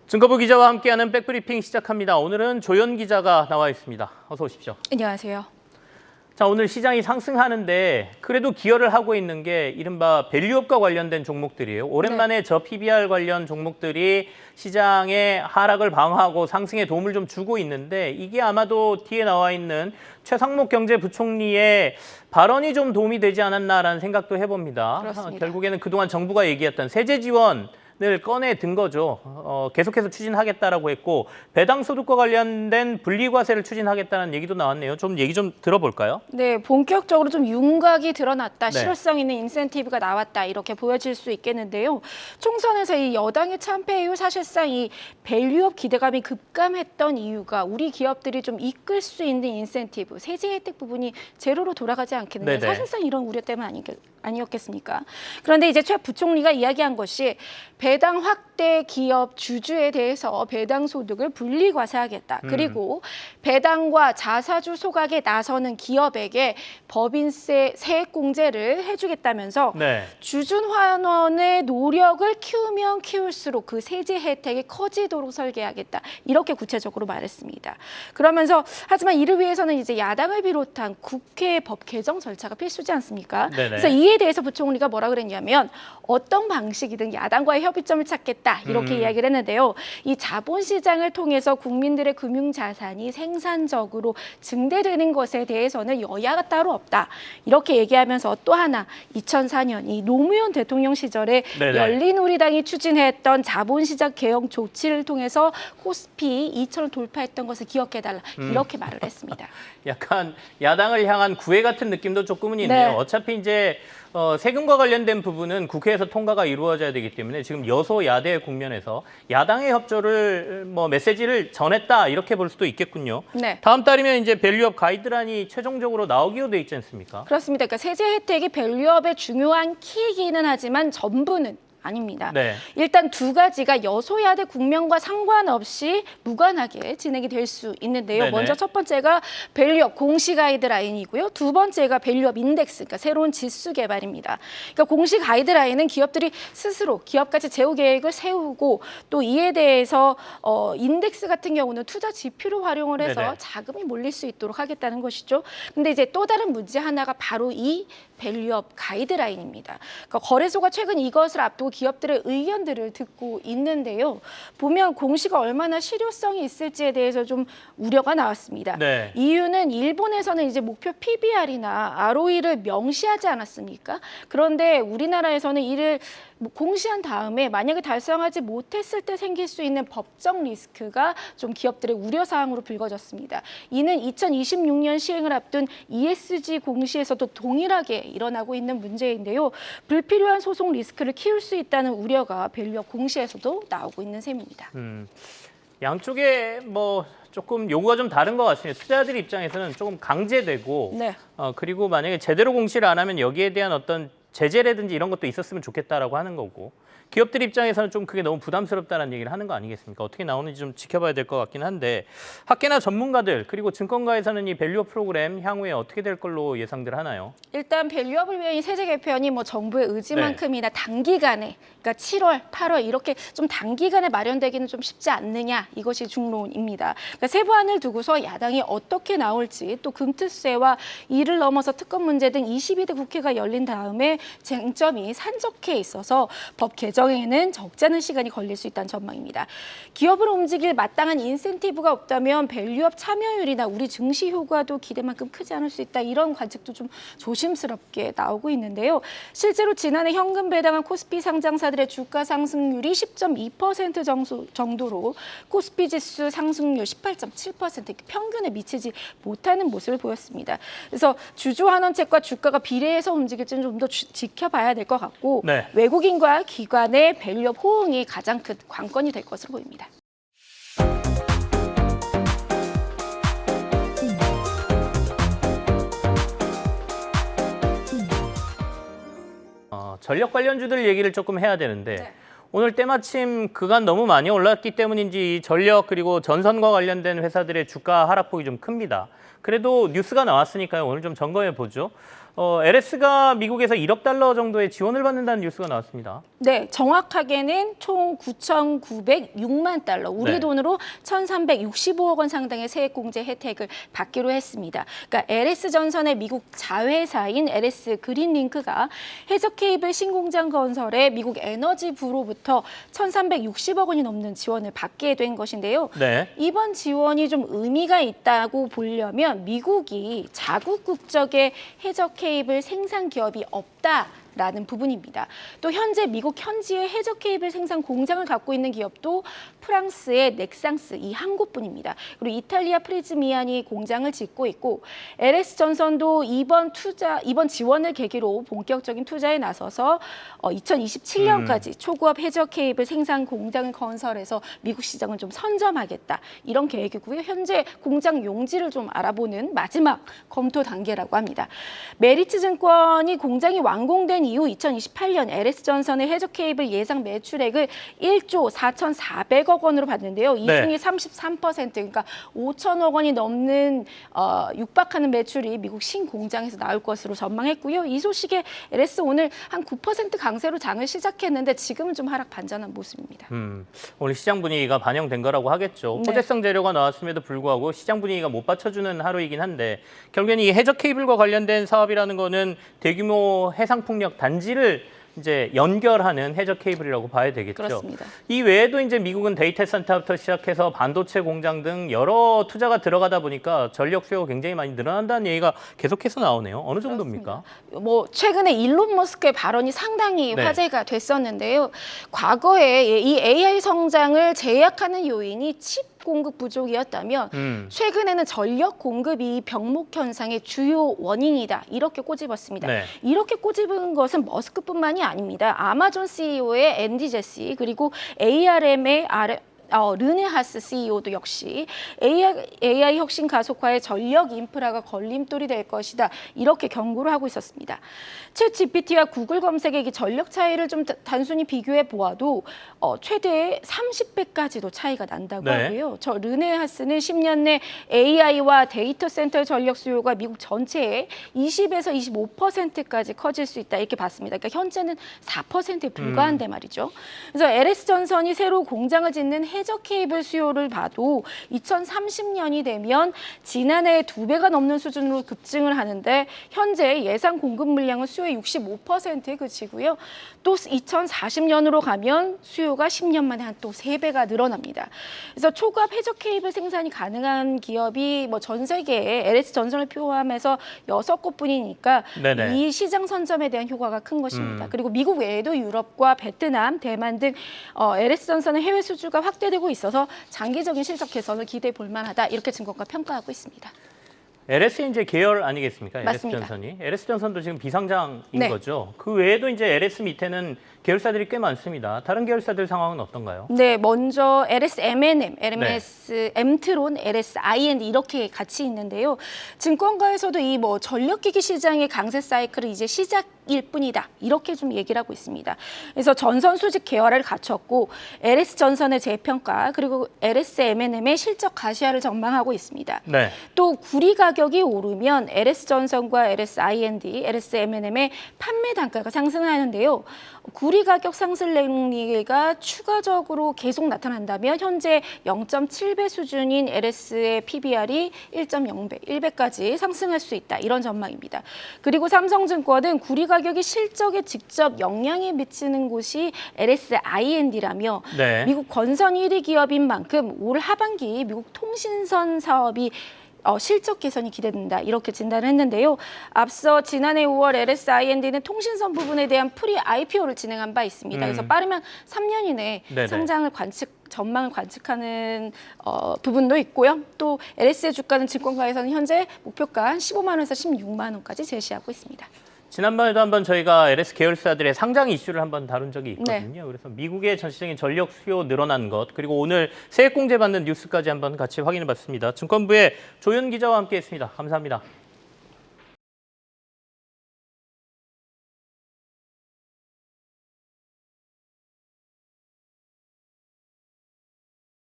증거부 기자와 함께하는 백브리핑 시작합니다. 오늘은 조연 기자가 나와 있습니다. 어서 오십시오. 안녕하세요. 자, 오늘 시장이 상승하는데 그래도 기여를 하고 있는 게 이른바 밸류업과 관련된 종목들이에요. 오랜만에 저 PBR 관련 종목들이 시장의 하락을 방어하고 상승에 도움을 좀 주고 있는데 이게 아마도 뒤에 나와 있는 최상목 경제부총리의 발언이 좀 도움이 되지 않았나라는 생각도 해봅니다. 그렇습니다. 결국에는 그동안 정부가 얘기했던 세제 지원 을 꺼내 든 거죠. 계속해서 추진하겠다라고 했고 배당 소득과 관련된 분리과세를 추진하겠다는 얘기도 나왔네요. 좀 얘기 좀 들어볼까요? 네, 본격적으로 좀 윤곽이 드러났다, 네. 실효성 있는 인센티브가 나왔다 이렇게 보여질 수 있겠는데요. 총선에서 이 여당의 참패 이후 사실상 이 밸류업 기대감이 급감했던 이유가 우리 기업들이 좀 이끌 수 있는 인센티브, 세제 혜택 부분이 제로로 돌아가지 않겠느냐. 네네. 사실상 이런 우려 때문 아니었겠습니까? 그런데 이제 최 부총리가 이야기한 것이 배당 확대 기업 주주에 대해서 배당 소득을 분리과세하겠다. 그리고 배당과 자사주 소각에 나서는 기업에게 법인세 세액 공제를 해주겠다면서 네. 주준 환원의 노력을 키우면 키울수록 그 세제 혜택이 커지도록 설계하겠다. 이렇게 구체적으로 말했습니다. 그러면서 하지만 이를 위해서는 이제 야당을 비롯한 국회 법 개정 절차가 필수지 않습니까? 네네. 그래서 이에 대해서 부총리가 뭐라 그랬냐면 어떤 방식이든 야당과의 협의점을 찾겠다. 이렇게 이야기를 했는데요. 이 자본시장을 통해서 국민들의 금융자산이 생산적으로 증대되는 것에 대해서는 여야가 따로 없다. 이렇게 얘기하면서 또 하나 2004년 이 노무현 대통령 시절에 네네. 열린우리당이 추진했던 자본시장 개혁 조치를 통해서 코스피 2천을 돌파했던 것을 기억해달라. 이렇게 말을 했습니다. 약간 야당을 향한 구애 같은 느낌도 조금은 있네요. 네. 어차피 이제 세금과 관련된 부분은 국회에서 통과가 이루어져야 되기 때문에 지금 여소야대 국면에서 야당의 협조를 메시지를 전했다 이렇게 볼 수도 있겠군요. 네. 다음 달이면 이제 밸류업 가이드라인이 최종적으로 나오기로 돼 있지 않습니까? 그렇습니다. 그러니까 세제 혜택이 밸류업의 중요한 키이기는 하지만 전부는 아닙니다. 네. 일단 두 가지가 여소야대 국면과 상관없이 무관하게 진행이 될 수 있는데요. 네네. 먼저 첫 번째가 밸류업 공시 가이드라인이고요. 두 번째가 밸류업 인덱스, 그러니까 새로운 지수 개발입니다. 그러니까 공시 가이드라인은 기업들이 스스로 기업 가치 제고 계획을 세우고 또 이에 대해서 인덱스 같은 경우는 투자 지표로 활용을 해서 네네. 자금이 몰릴 수 있도록 하겠다는 것이죠. 근데 이제 또 다른 문제 하나가 바로 이 밸류업 가이드라인입니다. 그러니까 거래소가 최근 이것을 앞두고 기업들의 의견들을 듣고 있는데요. 보면 공시가 얼마나 실효성이 있을지에 대해서 좀 우려가 나왔습니다. 네. 이유는 일본에서는 이제 목표 PBR이나 ROE를 명시하지 않았습니까? 그런데 우리나라에서는 이를 공시한 다음에 만약에 달성하지 못했을 때 생길 수 있는 법적 리스크가 좀 기업들의 우려사항으로 불거졌습니다. 이는 2026년 시행을 앞둔 ESG 공시에서도 동일하게 일어나고 있는 문제인데요. 불필요한 소송 리스크를 키울 수 있다는 우려가 밸류업 공시에서도 나오고 있는 셈입니다. 양쪽에 조금 요구가 좀 다른 것 같습니다. 투자자들 입장에서는 조금 강제되고 네. 그리고 만약에 제대로 공시를 안 하면 여기에 대한 어떤 제재라든지 이런 것도 있었으면 좋겠다라고 하는 거고 기업들 입장에서는 좀 그게 너무 부담스럽다는 얘기를 하는 거 아니겠습니까? 어떻게 나오는지 좀 지켜봐야 될 것 같긴 한데 학계나 전문가들 그리고 증권가에서는 이 밸류업 프로그램 향후에 어떻게 될 걸로 예상들 하나요? 일단 밸류업을 위한 이 세제 개편이 정부의 의지만큼이나 단기간에 그러니까 7월, 8월 이렇게 좀 단기간에 마련되기는 좀 쉽지 않느냐 이것이 중론입니다. 그러니까 세부안을 두고서 야당이 어떻게 나올지 또 금투세와 이를 넘어서 특검 문제 등 22대 국회가 열린 다음에 쟁점이 산적해 있어서 법 개정에는 적지 않은 시간이 걸릴 수 있다는 전망입니다. 기업을 움직일 마땅한 인센티브가 없다면 밸류업 참여율이나 우리 증시 효과도 기대만큼 크지 않을 수 있다. 이런 관측도 좀 조심스럽게 나오고 있는데요. 실제로 지난해 현금 배당한 코스피 상장사들의 주가 상승률이 10.2% 정도로 코스피 지수 상승률 18.7% 평균에 미치지 못하는 모습을 보였습니다. 그래서 주주 환원책과 주가가 비례해서 움직일지는 좀 더 지켜봐야 될 것 같고 네. 외국인과 기관의 밸류업 호응이 가장 큰 관건이 될 것으로 보입니다. 전력 관련주들 얘기를 조금 해야 되는데 네. 오늘 때마침 그간 너무 많이 올랐기 때문인지 전력 그리고 전선과 관련된 회사들의 주가 하락폭이 좀 큽니다. 그래도 뉴스가 나왔으니까요. 오늘 좀 점검해 보죠. LS가 미국에서 1억 달러 정도의 지원을 받는다는 뉴스가 나왔습니다. 네, 정확하게는 총 9,906만 달러, 우리 네. 돈으로 1,365억 원 상당의 세액공제 혜택을 받기로 했습니다. 그러니까 LS전선의 미국 자회사인 LS 그린링크가 해저 케이블 신공장 건설에 미국 에너지부로부터 1,360억 원이 넘는 지원을 받게 된 것인데요. 네. 이번 지원이 좀 의미가 있다고 보려면 미국이 자국 국적의 해저 케이블 생산 기업이 없다라는 부분입니다. 또 현재 미국 현지의 해저 케이블 생산 공장을 갖고 있는 기업도 프랑스의 넥상스 이 한 곳뿐입니다. 그리고 이탈리아 프리즈미안이 공장을 짓고 있고 LS전선도 이번 지원을 계기로 본격적인 투자에 나서서 2027년까지 초고압 해저 케이블 생산 공장을 건설해서 미국 시장을 좀 선점하겠다 이런 계획이고요. 현재 공장 용지를 좀 알아보는 마지막 검토 단계라고 합니다. 메리츠 증권이 공장이 완공된 이후 2028년 LS전선의 해저 케이블 예상 매출액을 1조 4,400억 원으로 봤는데요. 이 중에 33% 그러니까 5천억 원이 넘는 육박하는 매출이 미국 신공장에서 나올 것으로 전망했고요. 이 소식에 LS 오늘 한 9% 강세로 장을 시작했는데 지금은 좀 하락 반전한 모습입니다. 오늘 시장 분위기가 반영된 거라고 하겠죠. 네. 호재성 재료가 나왔음에도 불구하고 시장 분위기가 못 받쳐주는 하루이긴 한데 결국에는 이 해저 케이블과 관련된 사업이라는 거는 대규모 해상풍력 단지를 이제 연결하는 해저 케이블이라고 봐야 되겠죠. 그렇습니다. 이 외에도 이제 미국은 데이터 센터부터 시작해서 반도체 공장 등 여러 투자가 들어가다 보니까 전력 수요가 굉장히 많이 늘어난다는 얘기가 계속해서 나오네요. 어느 정도입니까? 뭐 최근에 일론 머스크의 발언이 상당히 네. 화제가 됐었는데요. 과거에 이 AI 성장을 제약하는 요인이 칩 공급 부족이었다면 최근에는 전력 공급이 병목 현상의 주요 원인이다 이렇게 꼬집었습니다. 네. 이렇게 꼬집은 것은 머스크뿐만이 아닙니다. 아마존 CEO의 앤디 제시 그리고 ARM의 르네 하스 CEO도 역시 AI 혁신 가속화에 전력 인프라가 걸림돌이 될 것이다. 이렇게 경고를 하고 있었습니다. 챗 GPT와 구글 검색의 전력 차이를 좀 단순히 비교해 보아도 최대 30배까지도 차이가 난다고 네. 하고요. 저 르네 하스는 10년 내 AI와 데이터 센터 전력 수요가 미국 전체의 20에서 25%까지 커질 수 있다. 이렇게 봤습니다. 그러니까 현재는 4%에 불과한데 말이죠. 그래서 LS전선이 새로 공장을 짓는 해저 케이블 수요를 봐도 2030년이 되면 지난해의 2배가 넘는 수준으로 급증을 하는데 현재 예상 공급 물량은 수요의 65%에 그치고요. 또 2040년으로 가면 수요가 10년 만에 한 또 3배가 늘어납니다. 그래서 초고압 해저 케이블 생산이 가능한 기업이 뭐 전 세계에 LS전선을 포함해서 6곳뿐이니까 네네. 이 시장 선점에 대한 효과가 큰 것입니다. 그리고 미국 외에도 유럽과 베트남, 대만 등 LS전선의 해외 수주가 확대되고 있어서 장기적인 실적 개선을 기대해 볼 만하다. 이렇게 증권가 평가하고 있습니다. LS 이제 계열 아니겠습니까? 맞습니다. LS전선이. LS전선도 지금 비상장인 네. 거죠. 그 외에도 이제 LS 밑에는 계열사들이 꽤 많습니다. 다른 계열사들 상황은 어떤가요? 네, 먼저 LS M&M, LS 네. 엠트론, LS I&D 이렇게 같이 있는데요. 증권가에서도 이 뭐 전력기기 시장의 강세 사이클은 이제 시작일 뿐이다. 이렇게 좀 얘기를 하고 있습니다. 그래서 전선 수직 계열을 갖췄고 LS 전선의 재평가 그리고 LS M&M의 실적 가시화를 전망하고 있습니다. 네. 또 구리 가격이 오르면 LS 전선과 LS I&D, LS M&M의 판매 단가가 상승하는데요. 구리 가격 상승 랠리가 추가적으로 계속 나타난다면 현재 0.7배 수준인 LS의 PBR이 1.0배, 1배까지 상승할 수 있다. 이런 전망입니다. 그리고 삼성증권은 구리 가격이 실적에 직접 영향을 미치는 곳이 LS I&D라며 네. 미국 건선 1위 기업인 만큼 올 하반기 미국 통신선 사업이 실적 개선이 기대된다 이렇게 진단을 했는데요. 앞서 지난해 5월 LS I&D는 통신선 부분에 대한 프리 IPO를 진행한 바 있습니다. 그래서 빠르면 3년 이내 네네. 상장을 전망을 관측하는 부분도 있고요. 또 LS의 주가는 증권가에서는 현재 목표가 15만 원에서 16만 원까지 제시하고 있습니다. 지난번에도 한번 저희가 LS 계열사들의 상장 이슈를 한번 다룬 적이 있거든요. 그래서 미국의 전시적인 전력 수요 늘어난 것, 그리고 오늘 세액 공제 받는 뉴스까지 한번 같이 확인해 봤습니다. 증권부의 조윤 기자와 함께했습니다. 감사합니다.